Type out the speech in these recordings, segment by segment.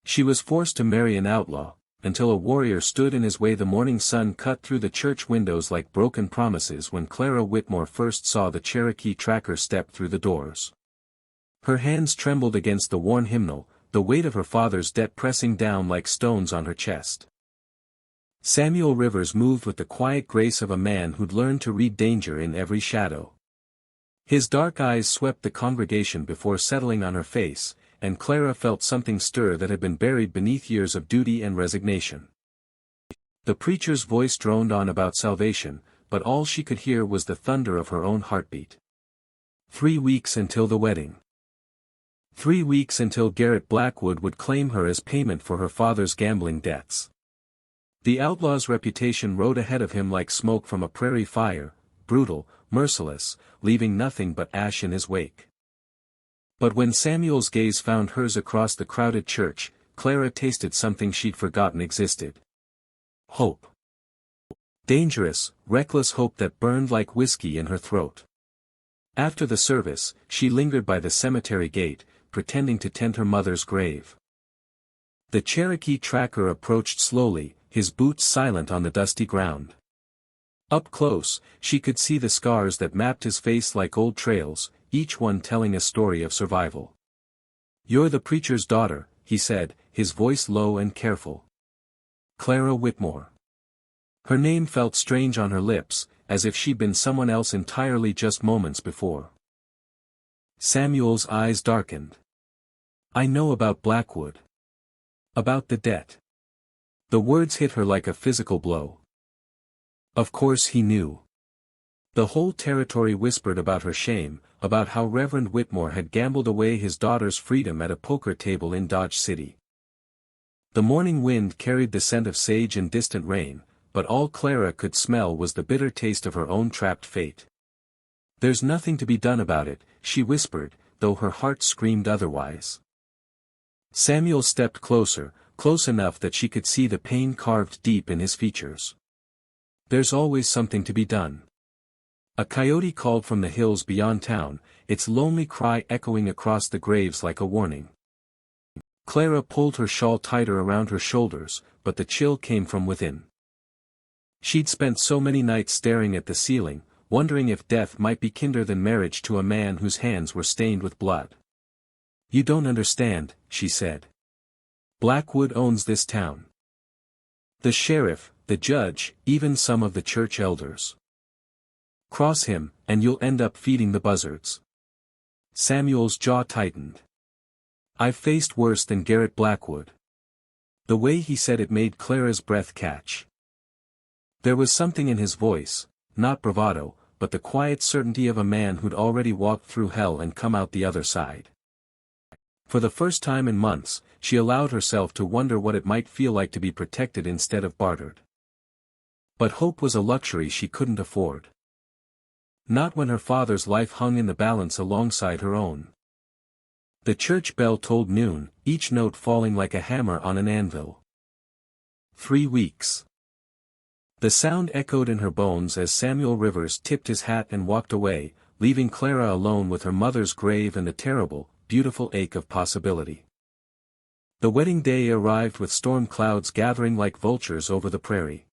She was forced to marry an outlaw, until a warrior stood in his way. The morning sun cut through the church windows like broken promises when Clara Whitmore first saw the Cherokee tracker step through the doors. Her hands trembled against the worn hymnal, the weight of her father's debt pressing down like stones on her chest. Samuel Rivers moved with the quiet grace of a man who'd learned to read danger in every shadow. His dark eyes swept the congregation before settling on her face, and Clara felt something stir that had been buried beneath years of duty and resignation. The preacher's voice droned on about salvation, but all she could hear was the thunder of her own heartbeat. 3 weeks until the wedding. 3 weeks until Garrett Blackwood would claim her as payment for her father's gambling debts. The outlaw's reputation rode ahead of him like smoke from a prairie fire, brutal, merciless, leaving nothing but ash in his wake. But when Samuel's gaze found hers across the crowded church, Clara tasted something she'd forgotten existed. Hope. Dangerous, reckless hope that burned like whiskey in her throat. After the service, she lingered by the cemetery gate, pretending to tend her mother's grave. The Cherokee tracker approached slowly, his boots silent on the dusty ground. Up close, she could see the scars that mapped his face like old trails, each one telling a story of survival. "You're the preacher's daughter," he said, his voice low and careful. "Clara Whitmore." Her name felt strange on her lips, as if she'd been someone else entirely just moments before. Samuel's eyes darkened. "I know about Blackwood. About the debt." The words hit her like a physical blow. Of course he knew. The whole territory whispered about her shame, about how Reverend Whitmore had gambled away his daughter's freedom at a poker table in Dodge City. The morning wind carried the scent of sage and distant rain, but all Clara could smell was the bitter taste of her own trapped fate. "There's nothing to be done about it," she whispered, though her heart screamed otherwise. Samuel stepped closer, close enough that she could see the pain carved deep in his features. "There's always something to be done." A coyote called from the hills beyond town, its lonely cry echoing across the graves like a warning. Clara pulled her shawl tighter around her shoulders, but the chill came from within. She'd spent so many nights staring at the ceiling, wondering if death might be kinder than marriage to a man whose hands were stained with blood. "You don't understand," she said. "Blackwood owns this town. The sheriff, the judge, even some of the church elders. Cross him, and you'll end up feeding the buzzards." Samuel's jaw tightened. "I've faced worse than Garrett Blackwood." The way he said it made Clara's breath catch. There was something in his voice, not bravado, but the quiet certainty of a man who'd already walked through hell and come out the other side. For the first time in months, she allowed herself to wonder what it might feel like to be protected instead of bartered. But hope was a luxury she couldn't afford. Not when her father's life hung in the balance alongside her own. The church bell tolled noon, each note falling like a hammer on an anvil. 3 weeks. The sound echoed in her bones as Samuel Rivers tipped his hat and walked away, leaving Clara alone with her mother's grave and the terrible, beautiful ache of possibility. The wedding day arrived with storm clouds gathering like vultures over the prairie.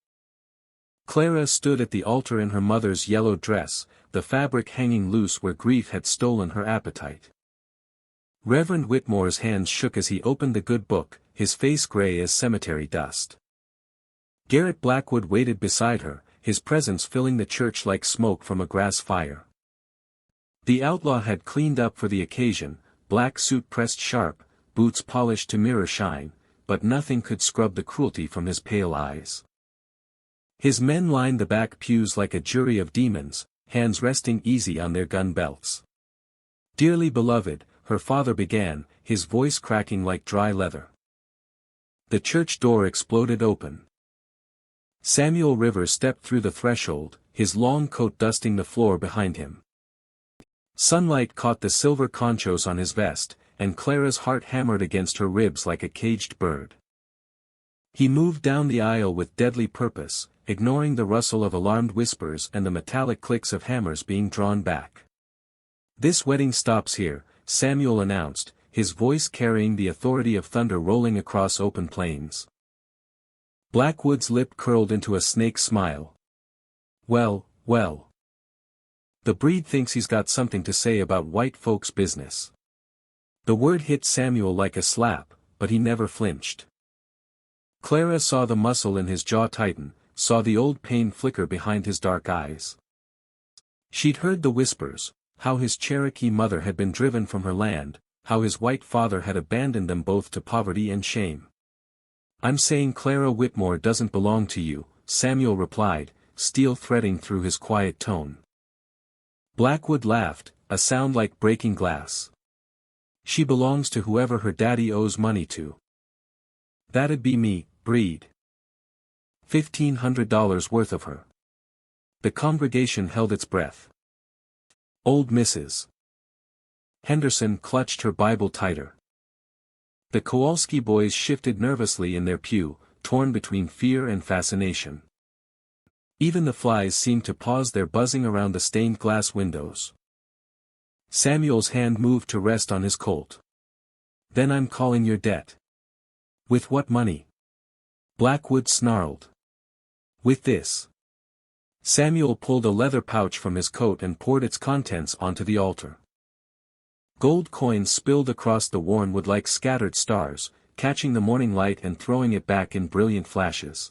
Clara stood at the altar in her mother's yellow dress, the fabric hanging loose where grief had stolen her appetite. Reverend Whitmore's hands shook as he opened the good book, his face gray as cemetery dust. Garrett Blackwood waited beside her, his presence filling the church like smoke from a grass fire. The outlaw had cleaned up for the occasion, black suit pressed sharp, boots polished to mirror shine, but nothing could scrub the cruelty from his pale eyes. His men lined the back pews like a jury of demons, hands resting easy on their gun belts. "Dearly beloved," her father began, his voice cracking like dry leather. The church door exploded open. Samuel Rivers stepped through the threshold, his long coat dusting the floor behind him. Sunlight caught the silver conchos on his vest, and Clara's heart hammered against her ribs like a caged bird. He moved down the aisle with deadly purpose, ignoring the rustle of alarmed whispers and the metallic clicks of hammers being drawn back. "This wedding stops here," Samuel announced, his voice carrying the authority of thunder rolling across open plains. Blackwood's lip curled into a snake smile. Well, well. The breed thinks he's got something to say about white folks' business. The word hit Samuel like a slap, but he never flinched. Clara saw the muscle in his jaw tighten, saw the old pain flicker behind his dark eyes. She'd heard the whispers, how his Cherokee mother had been driven from her land, how his white father had abandoned them both to poverty and shame. "I'm saying Clara Whitmore doesn't belong to you," Samuel replied, steel threading through his quiet tone. Blackwood laughed, a sound like breaking glass. "She belongs to whoever her daddy owes money to. That'd be me, Breed. $1,500 worth of her." The congregation held its breath. Old Mrs. Henderson clutched her Bible tighter. The Kowalski boys shifted nervously in their pew, torn between fear and fascination. Even the flies seemed to pause their buzzing around the stained glass windows. Samuel's hand moved to rest on his Colt. "Then I'm calling your debt." "With what money?" Blackwood snarled. "With this." Samuel pulled a leather pouch from his coat and poured its contents onto the altar. Gold coins spilled across the worn wood like scattered stars, catching the morning light and throwing it back in brilliant flashes.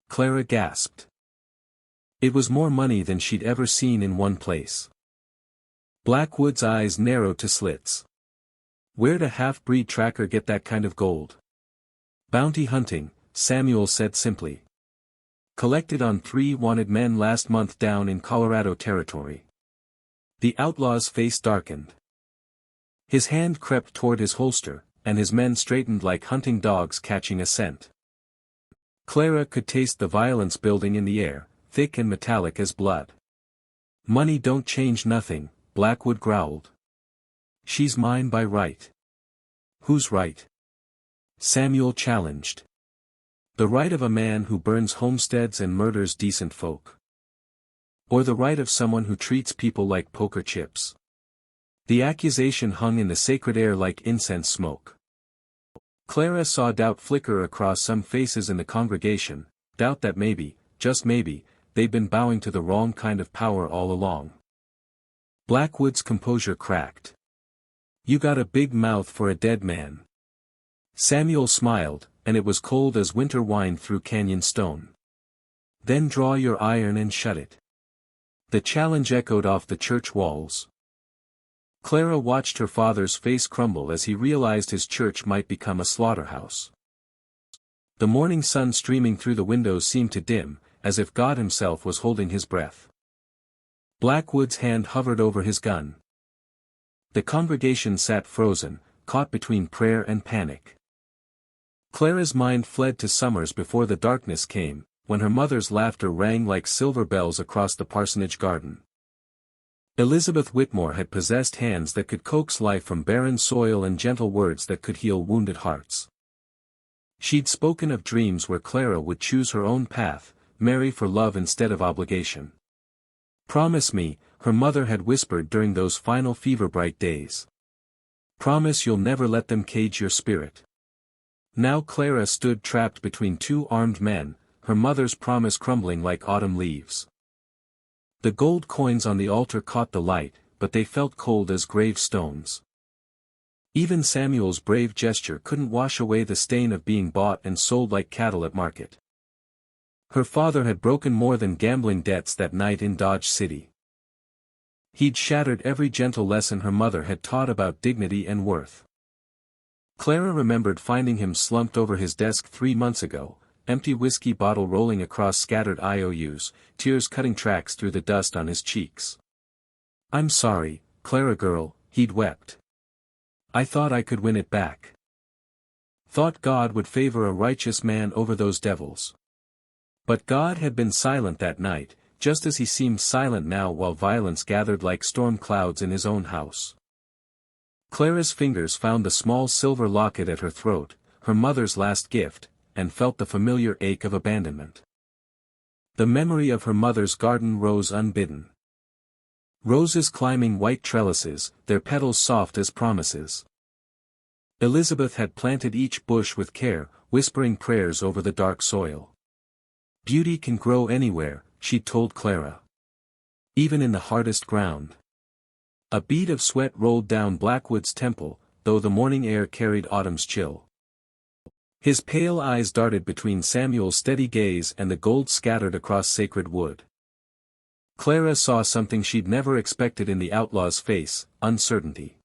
Clara gasped. It was more money than she'd ever seen in one place. Blackwood's eyes narrowed to slits. "Where'd a half-breed tracker get that kind of gold?" "Bounty hunting," Samuel said simply. "Collected on 3 wanted men last month down in Colorado Territory." The outlaw's face darkened. His hand crept toward his holster, and his men straightened like hunting dogs catching a scent. Clara could taste the violence building in the air, thick and metallic as blood. "Money don't change nothing," Blackwood growled. "She's mine by right." "Who's right?" Samuel challenged. "The right of a man who burns homesteads and murders decent folk? Or the right of someone who treats people like poker chips?" The accusation hung in the sacred air like incense smoke. Clara saw doubt flicker across some faces in the congregation, doubt that maybe, just maybe, they'd been bowing to the wrong kind of power all along. Blackwood's composure cracked. "You got a big mouth for a dead man." Samuel smiled, and it was cold as winter wine through canyon stone. "Then draw your iron and shut it." The challenge echoed off the church walls. Clara watched her father's face crumble as he realized his church might become a slaughterhouse. The morning sun streaming through the windows seemed to dim, as if God himself was holding his breath. Blackwood's hand hovered over his gun. The congregation sat frozen, caught between prayer and panic. Clara's mind fled to summers before the darkness came, when her mother's laughter rang like silver bells across the parsonage garden. Elizabeth Whitmore had possessed hands that could coax life from barren soil and gentle words that could heal wounded hearts. She'd spoken of dreams where Clara would choose her own path, marry for love instead of obligation. "Promise me," her mother had whispered during those final fever-bright days. "Promise you'll never let them cage your spirit." Now Clara stood trapped between 2 armed men, her mother's promise crumbling like autumn leaves. The gold coins on the altar caught the light, but they felt cold as gravestones. Even Samuel's brave gesture couldn't wash away the stain of being bought and sold like cattle at market. Her father had broken more than gambling debts that night in Dodge City. He'd shattered every gentle lesson her mother had taught about dignity and worth. Clara remembered finding him slumped over his desk 3 months ago, empty whiskey bottle rolling across scattered IOUs, tears cutting tracks through the dust on his cheeks. "I'm sorry, Clara girl," he'd wept. "I thought I could win it back. Thought God would favor a righteous man over those devils." But God had been silent that night, just as he seemed silent now while violence gathered like storm clouds in his own house. Clara's fingers found the small silver locket at her throat, her mother's last gift, and felt the familiar ache of abandonment. The memory of her mother's garden rose unbidden. Roses climbing white trellises, their petals soft as promises. Elizabeth had planted each bush with care, whispering prayers over the dark soil. Beauty can grow anywhere, she'd told Clara. Even in the hardest ground. A bead of sweat rolled down Blackwood's temple, though the morning air carried autumn's chill. His pale eyes darted between Samuel's steady gaze and the gold scattered across sacred wood. Clara saw something she'd never expected in the outlaw's face, uncertainty.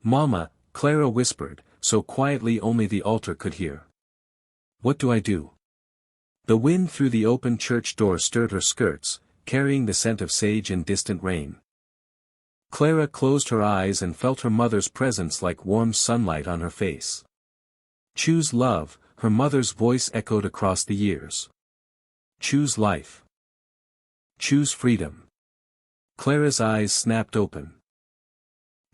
"Mama," Clara whispered, so quietly only the altar could hear. "What do I do?" The wind through the open church door stirred her skirts, carrying the scent of sage and distant rain. Clara closed her eyes and felt her mother's presence like warm sunlight on her face. "Choose love," her mother's voice echoed across the years. "Choose life. Choose freedom." Clara's eyes snapped open.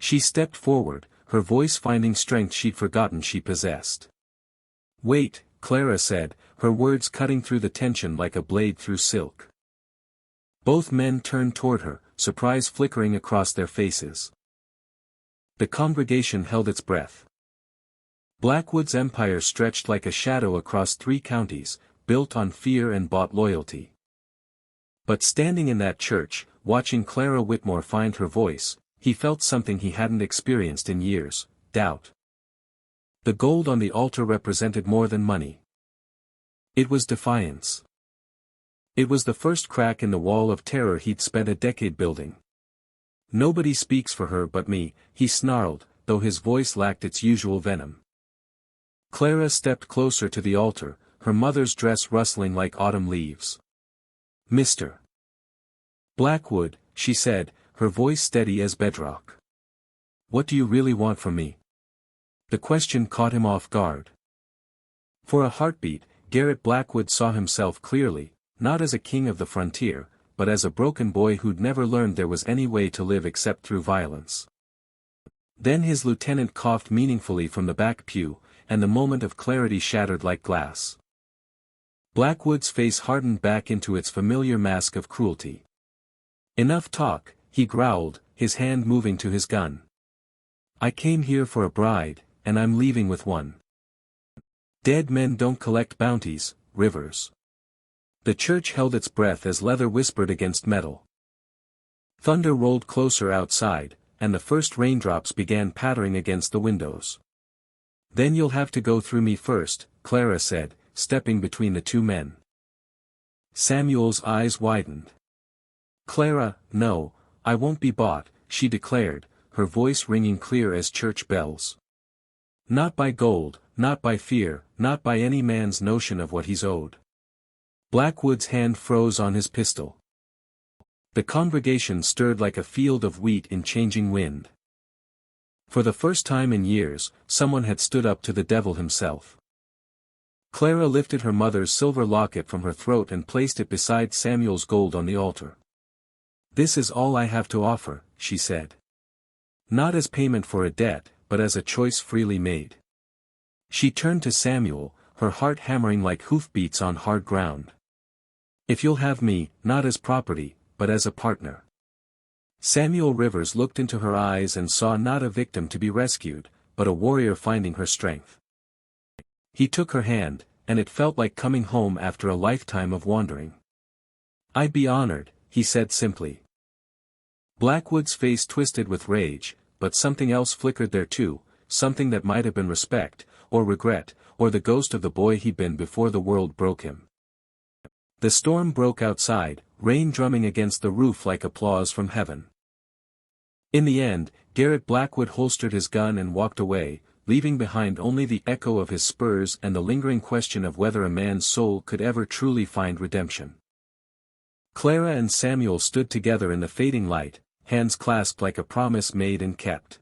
She stepped forward, her voice finding strength she'd forgotten she possessed. "Wait," Clara said, her words cutting through the tension like a blade through silk. Both men turned toward her, surprise flickering across their faces. The congregation held its breath. Blackwood's empire stretched like a shadow across 3 counties, built on fear and bought loyalty. But standing in that church, watching Clara Whitmore find her voice, he felt something he hadn't experienced in years: doubt. The gold on the altar represented more than money. It was defiance. It was the first crack in the wall of terror he'd spent a decade building. "Nobody speaks for her but me," he snarled, though his voice lacked its usual venom. Clara stepped closer to the altar, her mother's dress rustling like autumn leaves. "Mr. Blackwood," she said, her voice steady as bedrock. "What do you really want from me?" The question caught him off guard. For a heartbeat, Garrett Blackwood saw himself clearly, not as a king of the frontier, but as a broken boy who'd never learned there was any way to live except through violence. Then his lieutenant coughed meaningfully from the back pew, and the moment of clarity shattered like glass. Blackwood's face hardened back into its familiar mask of cruelty. "Enough talk," he growled, his hand moving to his gun. "I came here for a bride, and I'm leaving with one. Dead men don't collect bounties, Rivers." The church held its breath as leather whispered against metal. Thunder rolled closer outside, and the first raindrops began pattering against the windows. "Then you'll have to go through me first," Clara said, stepping between the 2 men. Samuel's eyes widened. "Clara, no, I won't be bought," she declared, her voice ringing clear as church bells. "Not by gold, not by fear, not by any man's notion of what he's owed." Blackwood's hand froze on his pistol. The congregation stirred like a field of wheat in changing wind. For the first time in years, someone had stood up to the devil himself. Clara lifted her mother's silver locket from her throat and placed it beside Samuel's gold on the altar. "This is all I have to offer," she said. "Not as payment for a debt, but as a choice freely made." She turned to Samuel, her heart hammering like hoofbeats on hard ground. "If you'll have me, not as property, but as a partner." Samuel Rivers looked into her eyes and saw not a victim to be rescued, but a warrior finding her strength. He took her hand, and it felt like coming home after a lifetime of wandering. "I'd be honored," he said simply. Blackwood's face twisted with rage, but something else flickered there too, something that might have been respect, or regret, or the ghost of the boy he'd been before the world broke him. The storm broke outside, rain drumming against the roof like applause from heaven. In the end, Garrett Blackwood holstered his gun and walked away, leaving behind only the echo of his spurs and the lingering question of whether a man's soul could ever truly find redemption. Clara and Samuel stood together in the fading light, hands clasped like a promise made and kept.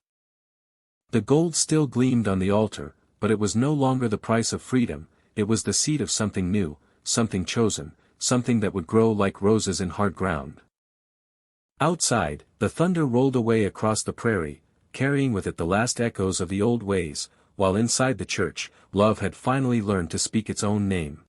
The gold still gleamed on the altar, but it was no longer the price of freedom, it was the seed of something new, something chosen, something that would grow like roses in hard ground. Outside, the thunder rolled away across the prairie, carrying with it the last echoes of the old ways, while inside the church, love had finally learned to speak its own name.